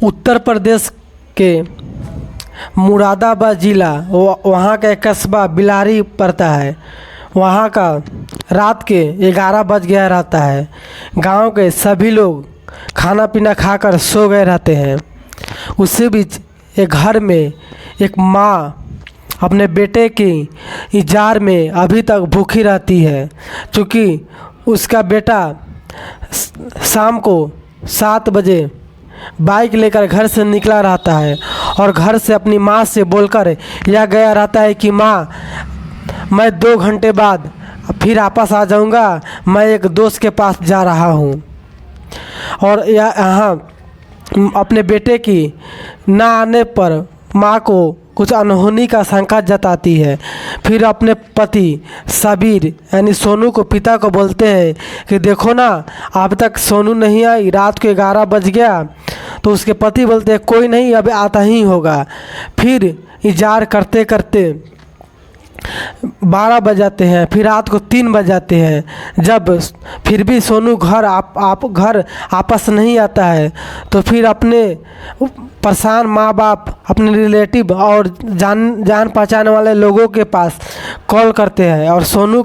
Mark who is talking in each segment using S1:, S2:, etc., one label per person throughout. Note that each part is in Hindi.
S1: उत्तर प्रदेश के मुरादाबाद ज़िला वहाँ का एक कस्बा बिलारी पड़ता है। वहाँ का रात के 11 बज गया रहता है। गांव के सभी लोग खाना पीना खाकर सो गए रहते हैं। उसी बीच एक घर में एक माँ अपने बेटे की इंतजार में अभी तक भूखी रहती है, क्योंकि उसका बेटा शाम को 7 बजे बाइक लेकर घर से निकला रहता है और घर से अपनी माँ से बोलकर यह गया रहता है कि माँ, मैं 2 घंटे बाद फिर वापस आ जाऊँगा, मैं एक दोस्त के पास जा रहा हूँ। और यहाँ अपने बेटे की ना आने पर माँ को कुछ अनहोनी का शंका जताती है। फिर अपने पति सबीर यानी सोनू को पिता को बोलते हैं कि देखो ना, अब तक सोनू नहीं आई, रात को 11 बज गया। तो उसके पति बोलते हैं कोई नहीं, अब आता ही होगा। फिर इंतजार करते करते 12 बज जाते हैं, फिर रात को 3 बज जाते हैं। जब फिर भी सोनू घर घर वापस नहीं आता है, तो फिर अपने परेशान माँ बाप, अपने रिलेटिव और जान पहचान वाले लोगों के पास कॉल करते हैं और सोनू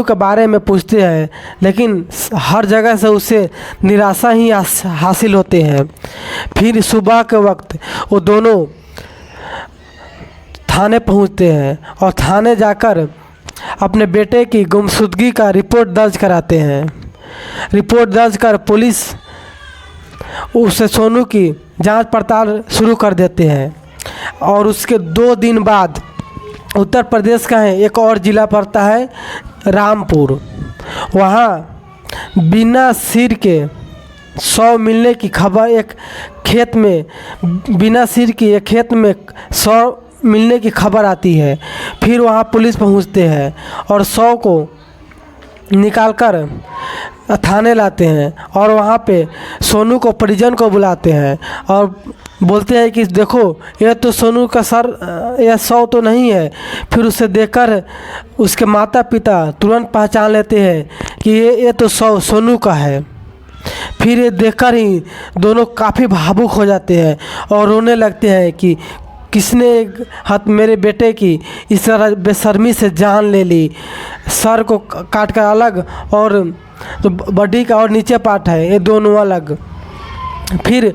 S1: के बारे में पूछते हैं, लेकिन हर जगह से उसे निराशा ही हासिल होते हैं। फिर सुबह के वक्त वो दोनों थाने पहुंचते हैं और थाने जाकर अपने बेटे की गुमशुदगी का रिपोर्ट दर्ज कराते हैं। रिपोर्ट दर्ज कर पुलिस उससे सोनू की जांच पड़ताल शुरू कर देते हैं। और उसके 2 दिन बाद उत्तर प्रदेश का है एक और ज़िला पड़ता है रामपुर। वहाँ बिना सिर के 100 मिलने की खबर, एक खेत में बिना सिर की एक खेत में 100 मिलने की खबर आती है। फिर वहाँ पुलिस पहुँचते हैं और 100 को निकालकर थाने लाते हैं और वहाँ पे सोनू को परिजन को बुलाते हैं और बोलते हैं कि देखो, यह तो सोनू का सर, यह 100 तो नहीं है। फिर उसे देखकर उसके माता पिता तुरंत पहचान लेते हैं कि ये तो 100 सोनू का है। फिर ये देखकर ही दोनों काफ़ी भावुक हो जाते हैं और रोने लगते हैं कि किसने हाथ मेरे बेटे की इस तरह बेशर्मी से जान ले ली। सर को काट कर अलग और तो बॉडी का और नीचे पार्ट है, ये दोनों अलग। फिर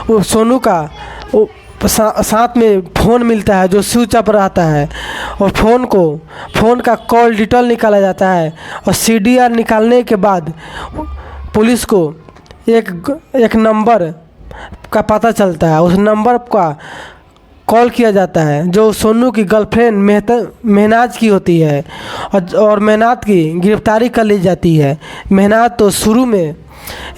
S1: वो सोनू का साथ में फ़ोन मिलता है जो स्विच ऑफ रहता है और फ़ोन का कॉल डिटेल निकाला जाता है और CDR निकालने के बाद पुलिस को एक नंबर का पता चलता है। उस नंबर का कॉल किया जाता है जो सोनू की गर्लफ्रेंड मेहनाज की होती है और मेहनाज की गिरफ्तारी कर ली जाती है। मेहनाज तो शुरू में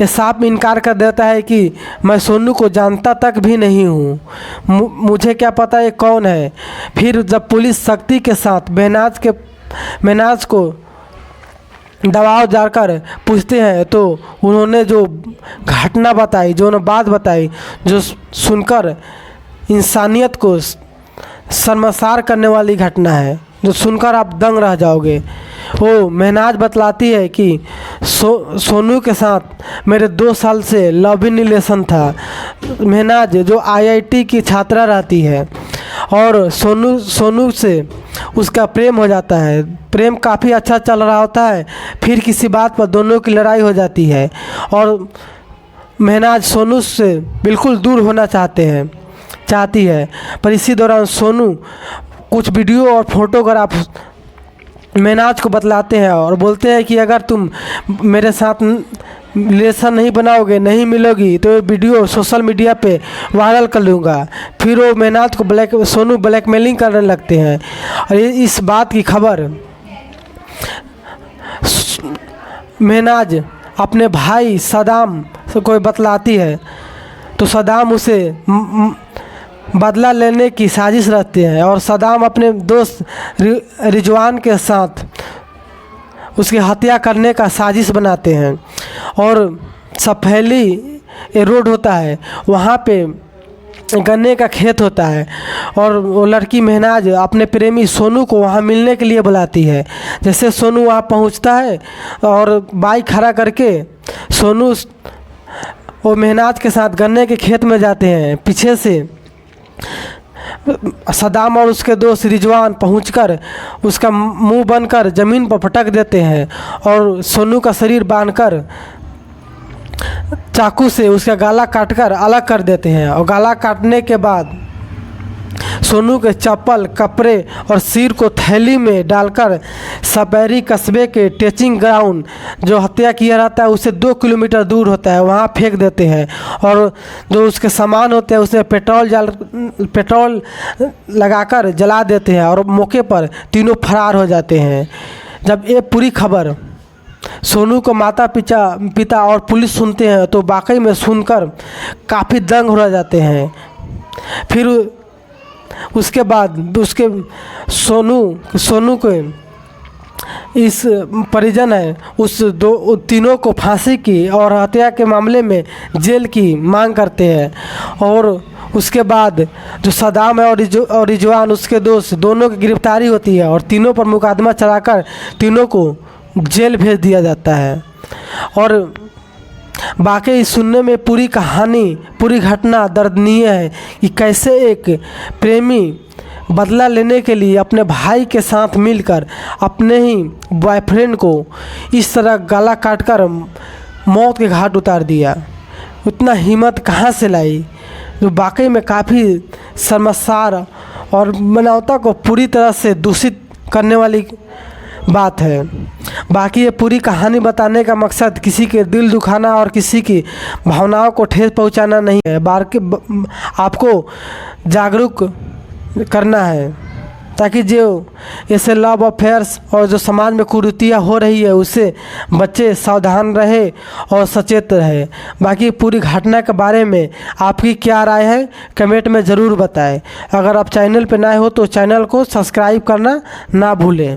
S1: ये साफ इनकार कर देता है कि मैं सोनू को जानता तक भी नहीं हूँ, मुझे क्या पता ये कौन है। फिर जब पुलिस सख्ती के साथ मेहनाज को दबाव डालकर पूछते हैं तो उन्होंने जो घटना बताई, जो उन्होंने बात बताई, जो सुनकर इंसानियत को शर्मसार करने वाली घटना है, जो सुनकर आप दंग रह जाओगे। वो मेहनाज बतलाती है कि सोनू के साथ मेरे 2 साल से लव इन रिलेशन था। मेहनाज जो IIT की छात्रा रहती है और सोनू से उसका प्रेम हो जाता है। प्रेम काफ़ी अच्छा चल रहा होता है। फिर किसी बात पर दोनों की लड़ाई हो जाती है और मेहनाज सोनू से बिल्कुल दूर होना चाहती है। पर इसी दौरान सोनू कुछ वीडियो और फोटोग्राफ मेहनाज को बतलाते हैं और बोलते हैं कि अगर तुम मेरे साथ रिलेशन नहीं बनाओगे, नहीं मिलोगी, तो ये वीडियो सोशल मीडिया पे वायरल कर लूँगा। फिर वो मेहनाज को सोनू ब्लैकमेलिंग करने लगते हैं और इस बात की खबर मेहनाज अपने भाई सदाम को बतलाती है। तो सदाम उसे बदला लेने की साजिश रचते हैं और सदाम अपने दोस्त रिजवान के साथ उसकी हत्या करने का साजिश बनाते हैं। और सफेली रोड होता है, वहाँ पे गन्ने का खेत होता है और वो लड़की मेहनाज अपने प्रेमी सोनू को वहाँ मिलने के लिए बुलाती है। जैसे सोनू वहाँ पहुँचता है और बाइक खड़ा करके सोनू वो मेहनाज के साथ गन्ने के खेत में जाते हैं। पीछे से सदाम और उसके दोस्त रिजवान पहुंचकर उसका मुंह बनकर ज़मीन पर पटक देते हैं और सोनू का शरीर बांधकर चाकू से उसका गला काटकर अलग कर देते हैं। और गला काटने के बाद सोनू के चप्पल, कपड़े और सिर को थैली में डालकर सपेरी कस्बे के टेचिंग ग्राउंड जो हत्या किया रहता है उससे 2 किलोमीटर दूर होता है, वहाँ फेंक देते हैं। और जो उसके सामान होते हैं उसे पेट्रोल लगाकर जला देते हैं और मौके पर तीनों फरार हो जाते हैं। जब ये पूरी खबर सोनू को माता पिता और पुलिस सुनते हैं तो वाकई में सुनकर काफ़ी दंग हो जाते हैं। फिर उसके बाद उसके सोनू के इस परिजन है उस तीनों को फांसी की और हत्या के मामले में जेल की मांग करते हैं। और उसके बाद जो सदाम है और रिजवान उसके दोस्त दोनों की गिरफ्तारी होती है और तीनों पर मुकदमा चलाकर तीनों को जेल भेज दिया जाता है। और वाकई सुनने में पूरी कहानी, पूरी घटना दर्दनीय है कि कैसे एक प्रेमी बदला लेने के लिए अपने भाई के साथ मिलकर अपने ही बॉयफ्रेंड को इस तरह गला काटकर मौत के घाट उतार दिया। उतना हिम्मत कहाँ से लाई, जो वाकई में काफ़ी शर्मसार और मानवता को पूरी तरह से दूषित करने वाली बात है। बाकी ये पूरी कहानी बताने का मकसद किसी के दिल दुखाना और किसी की भावनाओं को ठेस पहुंचाना नहीं है। आपको जागरूक करना है ताकि जो ऐसे लव अफेयर्स और जो समाज में कुरीतियाँ हो रही है उससे बच्चे सावधान रहे और सचेत रहे। बाकी पूरी घटना के बारे में आपकी क्या राय है कमेंट में ज़रूर बताएं। अगर आप चैनल पर नए हो तो चैनल को सब्सक्राइब करना ना भूलें।